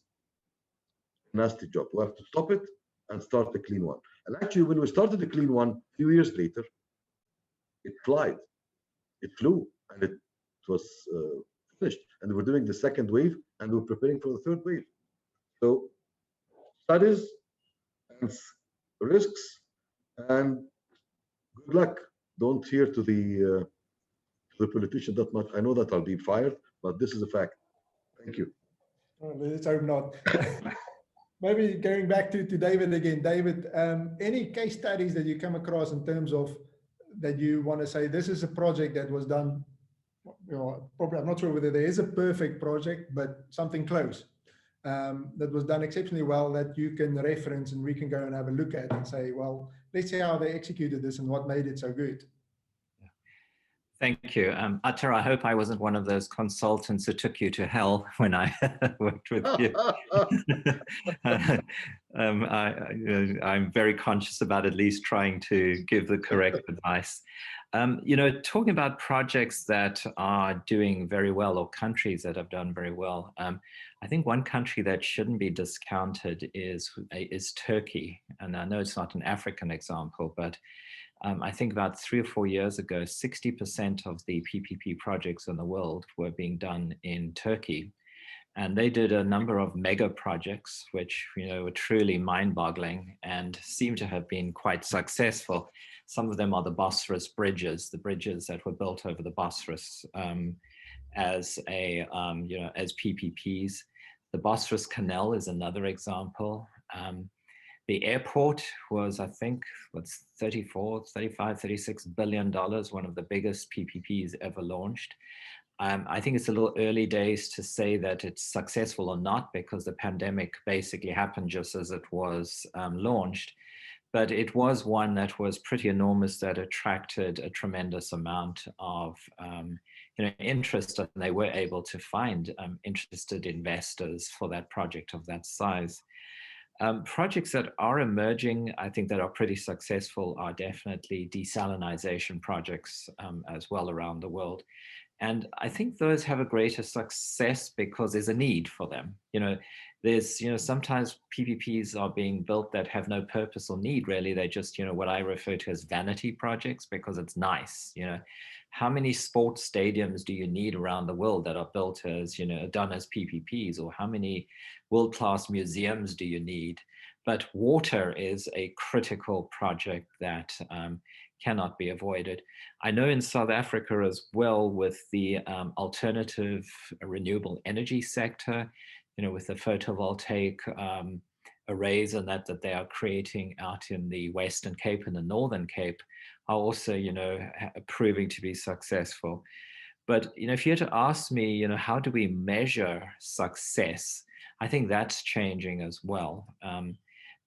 a nasty job. We have to stop it and start a clean one. And actually, when we started the clean one, a few years later, it flew, and it was finished. And we're doing the second wave, and we're preparing for the third wave. So studies and risks, and good luck. Don't hear to the politician that much. I know that I'll be fired, but this is a fact. Thank you. Well, let's hope not. Maybe going back to David again. David, any case studies that you come across in terms of that you want to say, this is a project that was done, you know, probably, I'm not sure whether there is a perfect project, but something close, that was done exceptionally well that you can reference and we can go and have a look at and say, well, let's see how they executed this and what made it so good. Thank you. Atter, I hope I wasn't one of those consultants who took you to hell when I worked with you. I'm very conscious about at least trying to give the correct advice. You know, talking about projects that are doing very well or countries that have done very well, I think one country that shouldn't be discounted is Turkey. And I know it's not an African example, but I think about 3 or 4 years ago, 60% of the PPP projects in the world were being done in Turkey. And they did a number of mega projects, which, you know, were truly mind-boggling and seem to have been quite successful. Some of them are the Bosphorus bridges, the bridges that were built over the Bosphorus as PPPs. The Bosphorus Canal is another example. The airport was, I think, what's $35, $36 billion, one of the biggest PPPs ever launched. I think it's a little early days to say that it's successful or not, because the pandemic basically happened just as it was launched. But it was one that was pretty enormous, that attracted a tremendous amount of interest, and they were able to find interested investors for that project of that size. Projects that are emerging, I think, that are pretty successful are definitely desalination projects as well around the world. And I think those have a greater success because there's a need for them. You know, there's, sometimes PPPs are being built that have no purpose or need really. They're just, what I refer to as vanity projects because it's nice. How many sports stadiums do you need around the world that are built as, done as PPPs, or how many world-class museums do you need? But water is a critical project that cannot be avoided. I know in South Africa as well, with the alternative renewable energy sector, with the photovoltaic arrays and that they are creating out in the Western Cape and the Northern Cape are also, proving to be successful. But, if you were to ask me, how do we measure success? I think that's changing as well.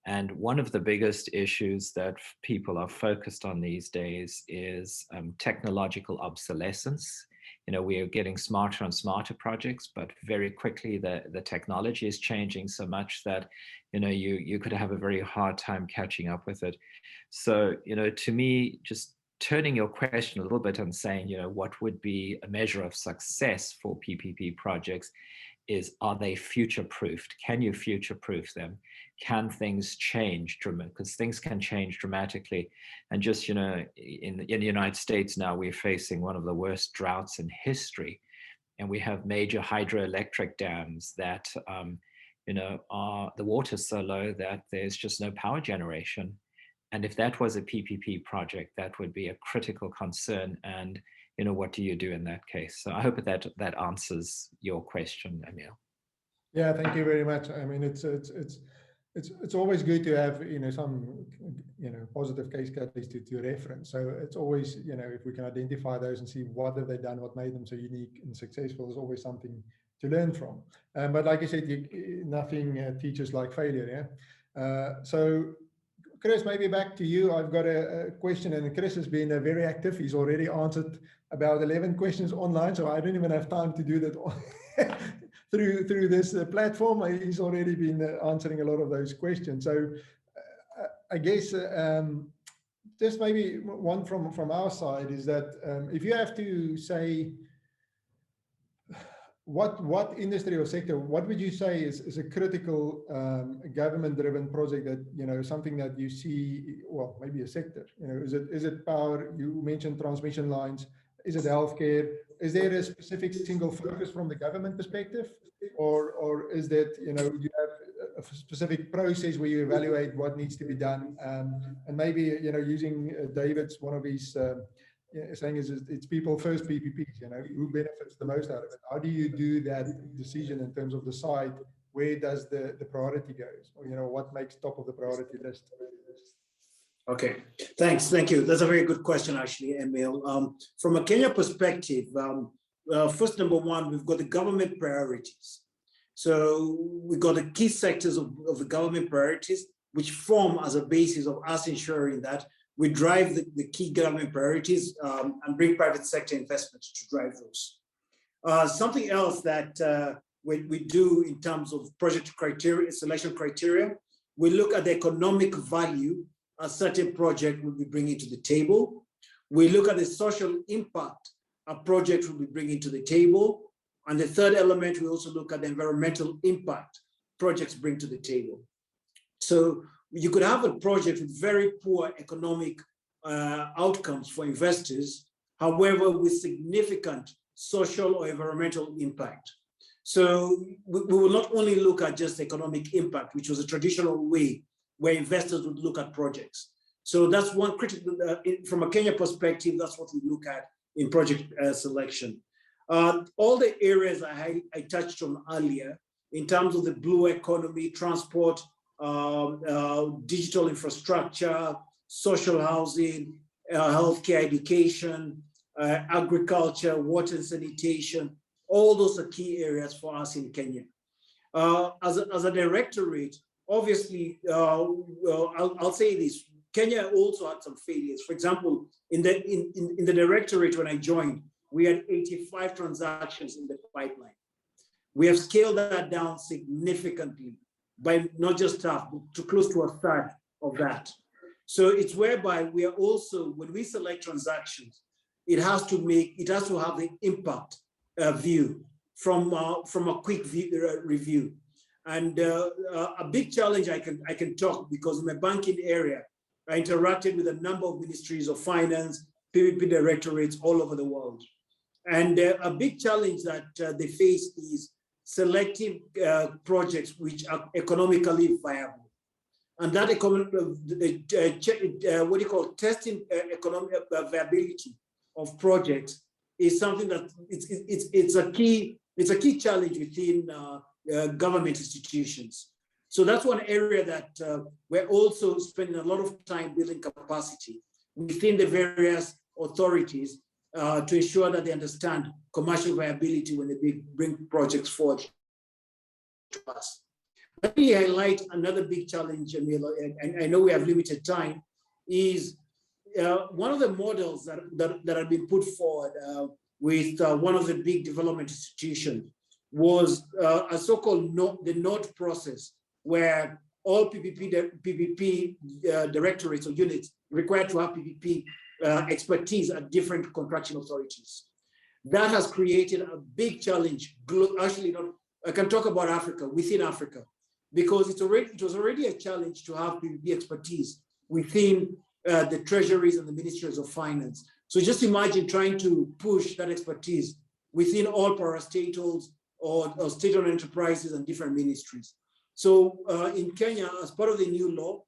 And one of the biggest issues that people are focused on these days is technological obsolescence. We are getting smarter and smarter projects, but very quickly the technology is changing so much that, you could have a very hard time catching up with it. So, to me, just turning your question a little bit and saying, what would be a measure of success for PPP projects is, are they future-proofed? Can you future-proof them? Can things change? Because things can change dramatically. And just, in the United States now, we're facing one of the worst droughts in history. And we have major hydroelectric dams that, the water's so low that there's just no power generation. And if that was a PPP project, that would be a critical concern. And what do you do in that case? So I hope that answers your question, Emil. Yeah, thank you very much. I mean, it's always good to have some positive case studies to reference. So it's always if we can identify those and see what have they done, what made them so unique and successful, is always something to learn from. But like I said, nothing teaches like failure. Yeah. So Chris, maybe back to you. I've got a question, and Chris has been very active. He's already answered about 11 questions online, so I don't even have time to do that through this platform. He's already been answering a lot of those questions. So I guess just maybe one from our side is that if you have to say what industry or sector, what would you say is a critical government-driven project that, something that you see, well, maybe a sector, is it power? You mentioned transmission lines. Is it healthcare? Is there a specific single focus from the government perspective? Or is that, you have a specific process where you evaluate what needs to be done? And maybe, using David's, one of his saying is it's people first PPPs, you know, who benefits the most out of it. How do you do that decision in terms of the site? Where does the priority goes? Or, you know, what makes top of the priority list? Okay, thanks. Thank you. That's a very good question, actually, Emil. From a Kenya perspective, first, number one, we've got the government priorities. So we've got the key sectors of the government priorities, which form as a basis of us ensuring that we drive the key government priorities and bring private sector investments to drive those. Something else that we do in terms of project criteria, selection criteria, we look at the economic value a certain project will be bringing to the table. We look at the social impact a project will be bringing to the table. And the third element, we also look at the environmental impact projects bring to the table. So you could have a project with very poor economic outcomes for investors, however, with significant social or environmental impact. So we will not only look at just economic impact, which was a traditional way where investors would look at projects. So that's one critical, from a Kenya perspective, that's what we look at in project selection. All the areas I touched on earlier, in terms of the blue economy, transport, digital infrastructure, social housing, healthcare, education, agriculture, water and sanitation, all those are key areas for us in Kenya. As a directorate, obviously, I'll say this, Kenya also had some failures. For example, in the directorate when I joined, we had 85 transactions in the pipeline. We have scaled that down significantly by not just half, but to close to a third of that. So it's whereby we are also, when we select transactions, it has to have the impact view from a quick review. And a big challenge I can talk, because in my banking area, I interacted with a number of ministries of finance, PPP directorates all over the world. And a big challenge that they face is selecting projects which are economically viable. And that testing economic viability of projects is something that it's a key challenge within government institutions. So that's one area that we're also spending a lot of time building capacity within the various authorities to ensure that they understand commercial viability when they bring projects forward to us. Let me highlight another big challenge, Emil, and I know we have limited time, is one of the models that have been put forward with one of the big development institutions was a so-called the node process, where all PPP directorates or units required to have PPP expertise at different contracting authorities. That has created a big challenge. Actually, I can talk about Africa, within Africa, because it was already a challenge to have PPP expertise within the treasuries and the ministries of finance. So just imagine trying to push that expertise within all parastatals or state-owned enterprises and different ministries. So in Kenya, as part of the new law,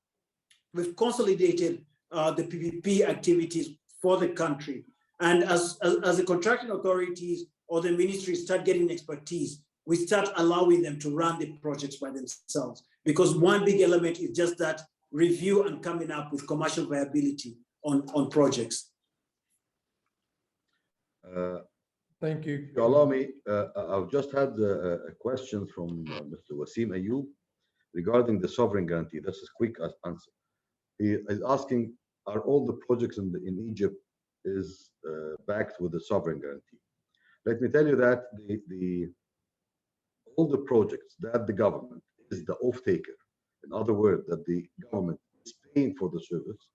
we've consolidated the PPP activities for the country. And as the contracting authorities or the ministries start getting expertise, we start allowing them to run the projects by themselves. Because one big element is just that review and coming up with commercial viability on projects. Thank you. If you allow me, I've just had a question from Mr. Wasim Ayub regarding the sovereign guarantee. That's a quick answer. He is asking, are all the projects in Egypt is backed with the sovereign guarantee? Let me tell you that all the projects that the government is the off-taker, in other words, that the government is paying for the service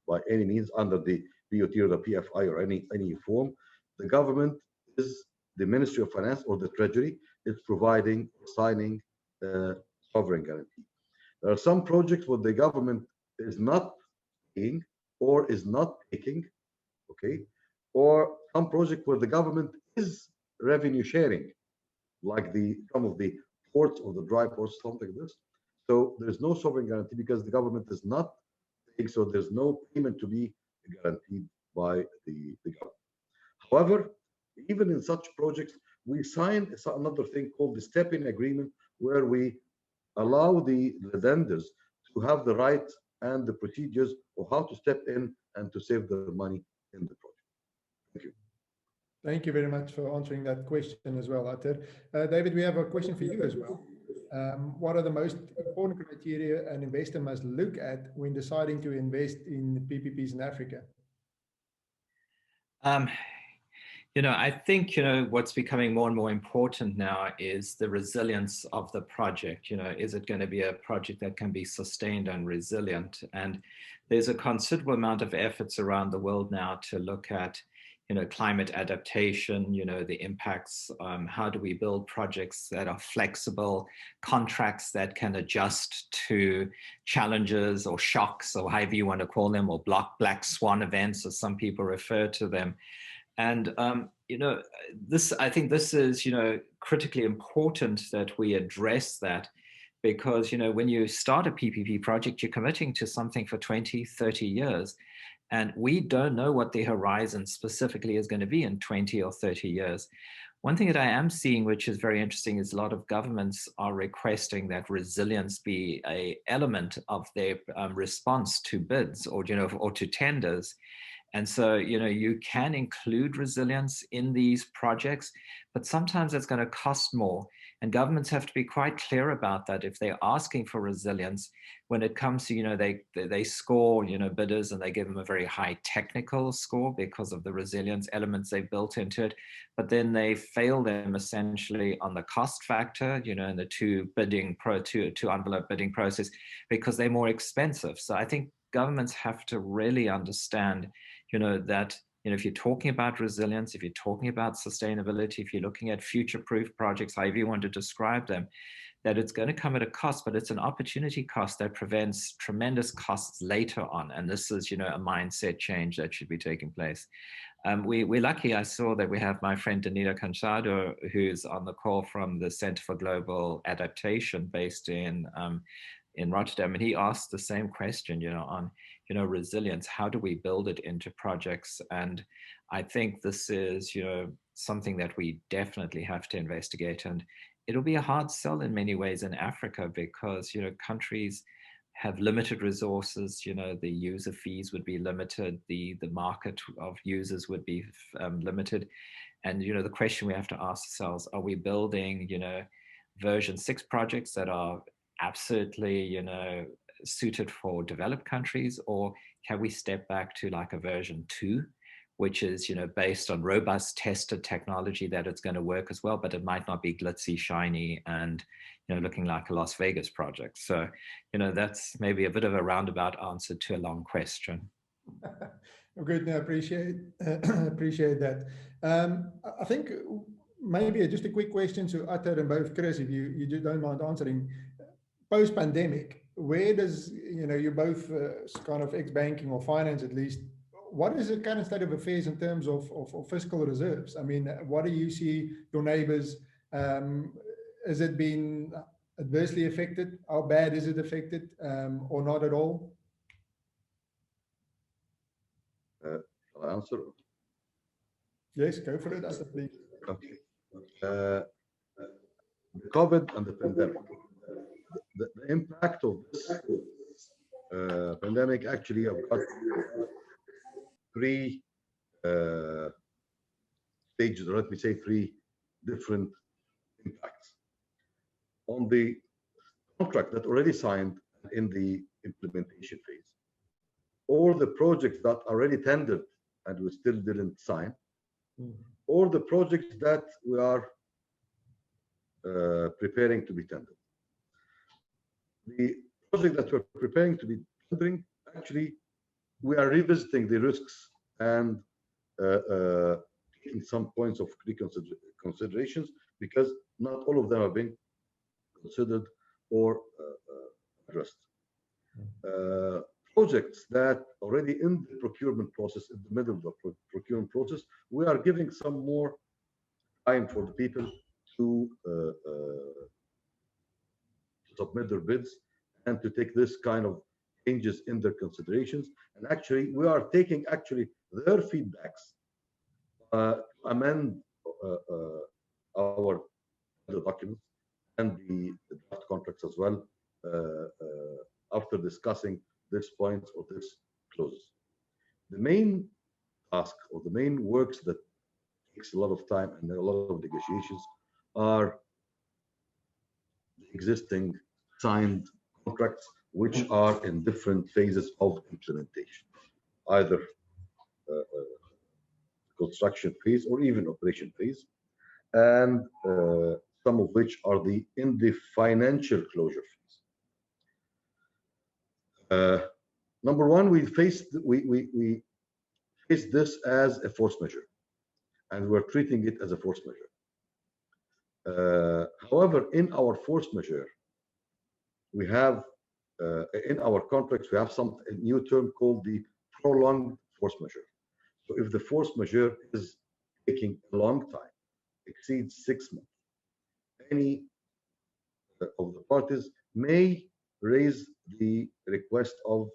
by any means under the BOT or the PFI or any form, the government is the Ministry of Finance or the Treasury is providing, signing sovereign guarantee. There are some projects where the government is not paying or is not taking, okay, or some project where the government is revenue sharing, like some of the ports or the dry ports, something like this. So there's no sovereign guarantee because the government is not paying, so there's no payment to be guaranteed by the government. However, even in such projects, we signed another thing called the step-in agreement, where we allow the lenders to have the right and the procedures of how to step in and to save their money in the project. Thank you. Thank you very much for answering that question as well, Atter. David, we have a question for you as well. What are the most important criteria an investor must look at when deciding to invest in PPPs in Africa? You know, I think, you know, what's becoming more and more important now is the resilience of the project. You know, is it going to be a project that can be sustained and resilient? And there's a considerable amount of efforts around the world now to look at, you know, climate adaptation, you know, the impacts, how do we build projects that are flexible, contracts that can adjust to challenges or shocks, or however you want to call them, or black swan events, as some people refer to them. And, you know, I think this is, you know, critically important that we address that, because, you know, when you start a PPP project, you're committing to something for 20, 30 years. And we don't know what the horizon specifically is going to be in 20 or 30 years. One thing that I am seeing, which is very interesting, is a lot of governments are requesting that resilience be an element of their response to bids, or, you know, or to tenders. And so, you know, you can include resilience in these projects, but sometimes it's going to cost more. And governments have to be quite clear about that. If they're asking for resilience, when it comes to, you know, they score, you know, bidders, and they give them a very high technical score because of the resilience elements they've built into it. But then they fail them essentially on the cost factor, you know, in the two envelope bidding process, because they're more expensive. So I think governments have to really understand, you know, that, you know, if you're talking about resilience, if you're talking about sustainability, if you're looking at future-proof projects, however you want to describe them, that it's going to come at a cost, but it's an opportunity cost that prevents tremendous costs later on. And this is, you know, a mindset change that should be taking place. We're lucky. I saw that we have my friend Danilo Cansado, who's on the call from the Center for Global Adaptation based in Rotterdam, and he asked the same question, you know, on, you know, resilience. How do we build it into projects? And I think this is, you know, something that we definitely have to investigate. And it'll be a hard sell in many ways in Africa, because, you know, countries have limited resources. You know, the user fees would be limited, the market of users would be limited. And, you know, the question we have to ask ourselves, are we building, you know, version 6 projects that are absolutely, you know, suited for developed countries, or can we step back to like a version 2, which is, you know, based on robust tested technology that it's going to work as well, but it might not be glitzy, shiny, and, you know, looking like a Las Vegas project. So, you know, that's maybe a bit of a roundabout answer to a long question. Good, I appreciate that. I think maybe just a quick question to Atter and both Chris, if you just don't mind answering. Post-pandemic, where does, you know, you're both kind of ex-banking or finance at least, what is the current state of affairs in terms of fiscal reserves? I mean, what do you see your neighbors? Has it been adversely affected? How bad is it affected, or not at all? I'll answer. Yes, go for it, Atter, please. Okay. The COVID and the pandemic. The impact of this pandemic, actually, I've got 3 stages, or let me say 3 different impacts. On the contract that already signed in the implementation phase, or the projects that already tendered and we still didn't sign, or the projects that we are preparing to be tendered. The project that we're preparing to be tendering, actually, we are revisiting the risks and taking some points of considerations, because not all of them have been considered or addressed. Projects that already in the procurement process, in the middle of the procurement process, we are giving some more time for the people to submit their bids and to take this kind of changes in their considerations. And actually, we are taking their feedbacks, amend our documents and the draft contracts as well, after discussing this point or this clauses. The main task or the main works that takes a lot of time and a lot of negotiations are the existing signed contracts, which are in different phases of implementation, either construction phase or even operation phase, and some of which are in the financial closure phase. Number one, we face this as a force majeure, and we're treating it as a force majeure. However, in our force majeure, we have in our contracts we have a new term called the prolonged force majeure. So if the force majeure is taking a long time, exceeds 6 months, any of the parties may raise the request of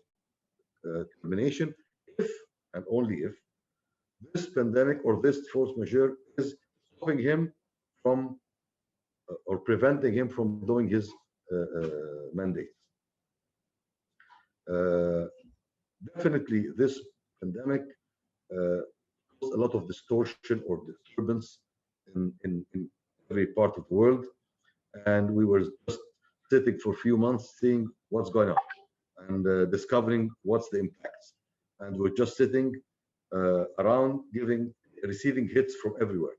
termination if and only if this pandemic or this force majeure is stopping him from or preventing him from doing his mandate. Definitely, this pandemic caused a lot of distortion or disturbance in every part of the world, and we were just sitting for a few months seeing what's going on and discovering what's the impacts, and we're just sitting around receiving hits from everywhere.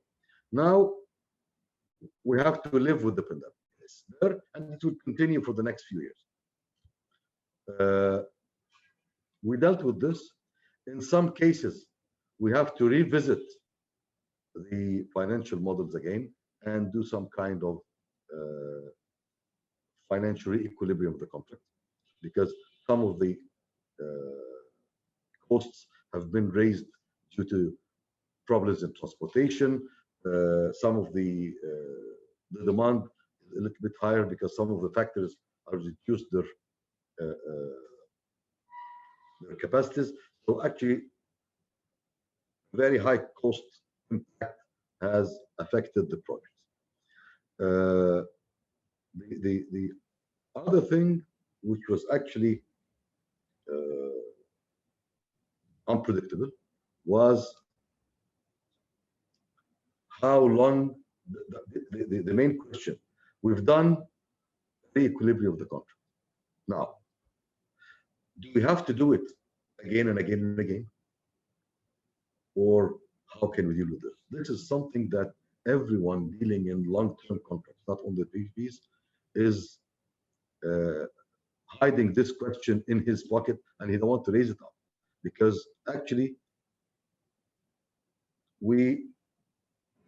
Now we have to live with the pandemic. It's there, and it will continue for the next few years. We dealt with this. In some cases, we have to revisit the financial models again and do some kind of financial equilibrium of the contract, because some of the costs have been raised due to problems in transportation. Some of the demand is a little bit higher because some of the factors are reduced their capacities. So actually, very high cost impact has affected the project. The other thing, which was actually unpredictable, was how long. The main question, we've done the equilibrium of the contract. Now, do we have to do it again and again and again? Or how can we deal with this? This is something that everyone dealing in long-term contracts, not only PPPs, is hiding this question in his pocket, and he don't want to raise it up, because actually we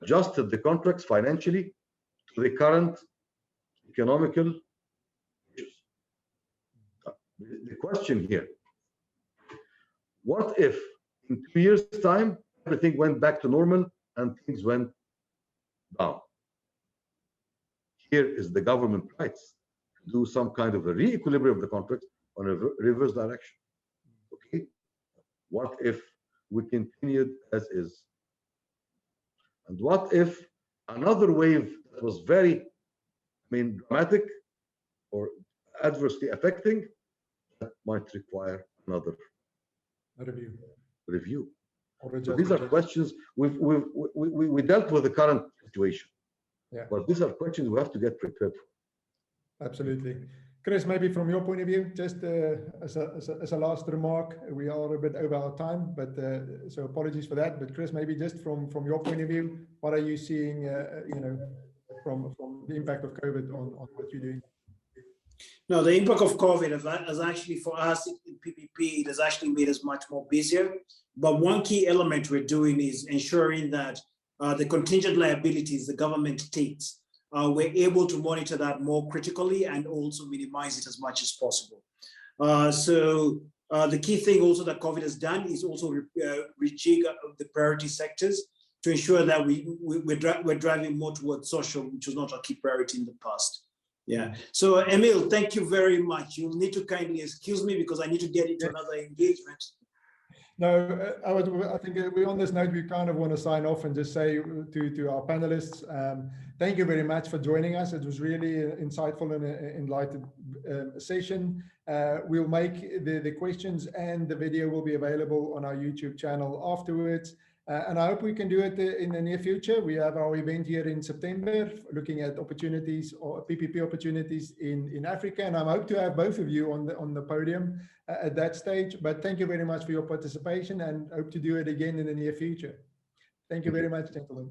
adjusted the contracts financially to the current economical issues. The question here, what if in 2 years' time everything went back to normal and things went down? Here is the government rights to do some kind of a re-equilibrium of the contract on a reverse direction. Okay, what if we continued as is? And what if another wave that was very, dramatic or adversely affecting, that might require another review. So these are questions we dealt with the current situation. Yeah. But these are questions we have to get prepared for. Absolutely. Chris, maybe from your point of view, just as a last remark, we are a bit over our time, but so apologies for that. But Chris, maybe just from your point of view, what are you seeing, from the impact of COVID on what you're doing? No, the impact of COVID has actually, for us in PPP, it has actually made us much more busier. But one key element we're doing is ensuring that the contingent liabilities the government takes, we're able to monitor that more critically and also minimize it as much as possible. So the key thing also that COVID has done is also rejig the priority sectors to ensure that we're driving more towards social, which was not a key priority in the past. Yeah. So Emil, thank you very much. You'll need to kindly excuse me because I need to get into another engagement. No, I think we on this note, we kind of want to sign off and just say to our panelists, thank you very much for joining us. It was really insightful and enlightened session. We'll make the questions and the video will be available on our YouTube channel afterwards. And I hope we can do it in the near future. We have our event here in September, looking at opportunities or PPP opportunities in Africa. And I hope to have both of you on the podium at that stage. But thank you very much for your participation and hope to do it again in the near future. Thank you very much, gentlemen.